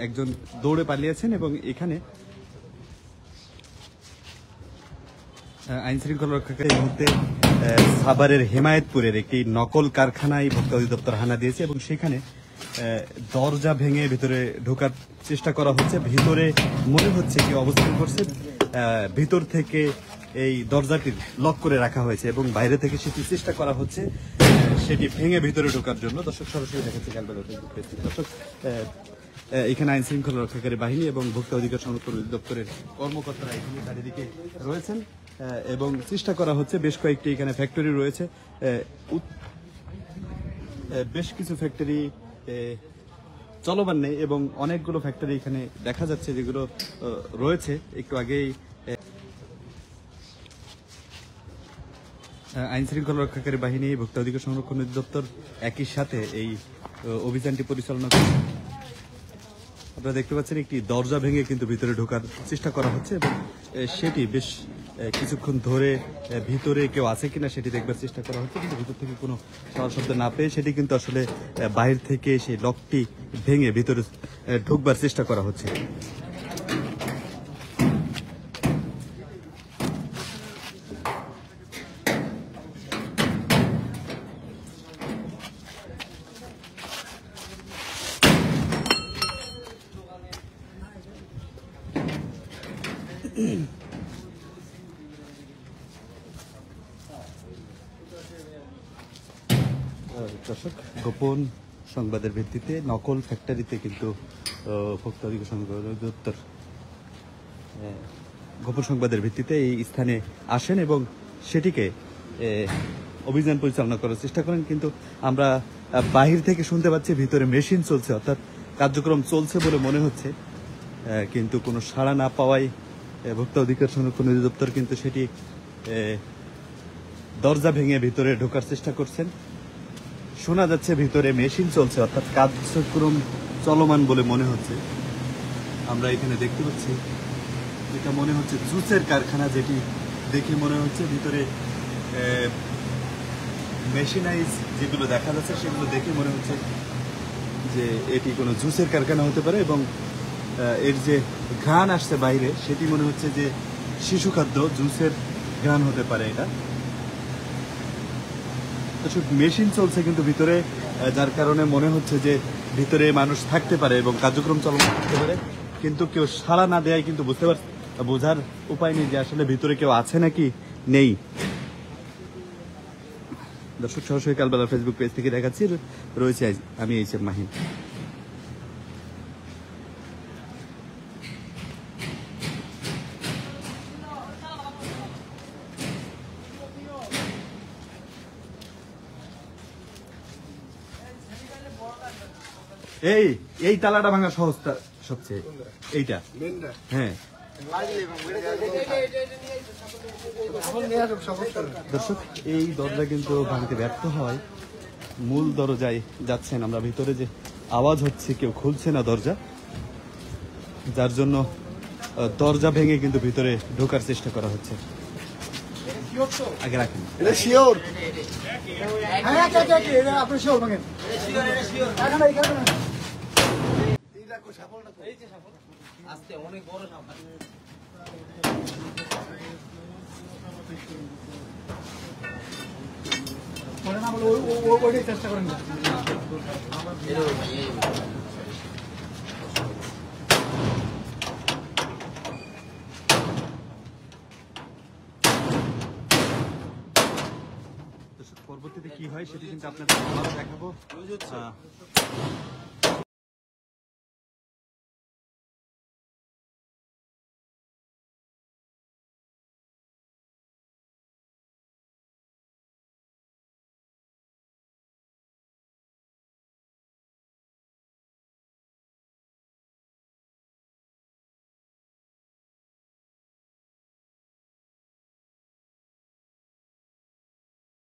একজন দৌড়ে পালিয়েছেন এবং এখানে আইন শৃঙ্খলা রক্ষাকারী এই মুহূর্তে সাভারের হেমায়েতপুরের একটি নকল কারখানায় ভোক্তা অধিদপ্তর হানা দিয়েছে এবং সেখানে দরজা ভেঙে ভিতরে ঢোকার চেষ্টা করা হচ্ছে। ভিতরে মনে হচ্ছে কি অবস্থান করছে, ভিতর থেকে এই দরজাটি লক করে রাখা হয়েছে এবং বাইরে থেকে সেটি চেষ্টা করা হচ্ছে সেটি ভেঙে ভিতরে ঢোকার জন্য। দর্শক সরাসরি দেখাচ্ছে দর্শক এখানে আইন শৃঙ্খলা রক্ষাকারী বাহিনী এবং ভোক্তা অধিকার সংরক্ষণ অধিদপ্তরের কর্মকর্তারা এখানে চারিদিকে রয়েছেন এবং চেষ্টা করা হচ্ছে। বেশ কয়েকটি এখানে ফ্যাক্টরি রয়েছে, বেশ কিছু ফ্যাক্টরি চলমান নেই এবং অনেকগুলো ফ্যাক্টরি এখানে দেখা যাচ্ছে যেগুলো রয়েছে। একটু আগেই আইন শৃঙ্খলা রক্ষাকারী বাহিনী, ভোক্তা অধিকার সংরক্ষণ অধিদপ্তর একই সাথে এই অভিযানটি পরিচালনা করছে। আপনারা দেখতে পাচ্ছেন একটি দরজা ভেঙে কিন্তু ভিতরে ঢোকার চেষ্টা করা হচ্ছে এবং সেটি বেশ কিছুক্ষণ ধরে ভিতরে কেউ আছে কিনা সেটি দেখবার চেষ্টা করা হচ্ছে, কিন্তু ভিতর থেকে কোনো সাড়া শব্দ না পেয়ে সেটি কিন্তু আসলে বাহির থেকে সেই লকটি ভেঙে ভিতরে ঢুকবার চেষ্টা করা হচ্ছে। দর্শক, গোপন সংবাদের ভিত্তিতে নকল ফ্যাক্টরিতে কিন্তু ভোক্তা অধিকার সংরক্ষণ অধিদপ্তর গোপন সংবাদের ভিত্তিতে এই স্থানে আসেন এবং সেটিকে অভিযান পরিচালনা করার চেষ্টা করেন, কিন্তু আমরা বাহির থেকে শুনতে পাচ্ছি ভিতরে মেশিন চলছে, অর্থাৎ কার্যক্রম চলছে বলে মনে হচ্ছে, কিন্তু কোনো সাড়া না পাওয়ায় ভোক্তা অধিকার সংরক্ষণ অধিদপ্তর কিন্তু সেটি দরজা ভেঙে ভিতরে ঢোকার চেষ্টা করছেন। শোনা যাচ্ছে ভিতরে মেশিন চলছে, অর্থাৎ কার্যক্রম চলমান বলে মনে হচ্ছে। আমরা এখানে দেখতে পাচ্ছি এটা মনে হচ্ছে জুসের কারখানা, যেটি দেখে মনে হচ্ছে ভিতরে মেশিনাইজ যেগুলো দেখা যাচ্ছে সেগুলো দেখে মনে হচ্ছে যে এটি কোনো জুসের কারখানা হতে পারে এবং এর যে ঘ্রাণ আসছে বাইরে সেটি মনে হচ্ছে যে শিশু খাদ্য জুসের ঘ্রাণ হতে পারে এটা। মেশিন চলছে কিন্তু ভিতরে, যার কারণে মনে হচ্ছে যে ভিতরে মানুষ থাকতে পারে এবং কার্যক্রম চলমান থাকতে পারে, কিন্তু কেউ সাড়া না দেয় কিন্তু বোঝার উপায় নেই যে আসলে ভিতরে কেউ আছে নাকি নেই। দর্শক, সরাসরি কালবেলা ফেসবুক পেজ থেকে দেখাচ্ছি, রয়েছে আমি এইচএম মাহিন। এই তালাটা ভাঙা সহজ সবচেয়ে এইটা, হ্যাঁ। দর্শক, এই দরজা কিন্তু ভাঙতে ব্যর্থ হয়, মূল দরজায় যাচ্ছেন। আমরা ভিতরে যে আওয়াজ হচ্ছে কেউ খুলছে না দরজা, যার জন্য দরজা ভেঙে কিন্তু ভিতরে ঢোকার চেষ্টা করা হচ্ছে। আগে রাখেন, অনেক বড় চেষ্টা করেন না। পরবর্তীতে কি হয় সেটি কিন্তু আপনাদের দেখাবো।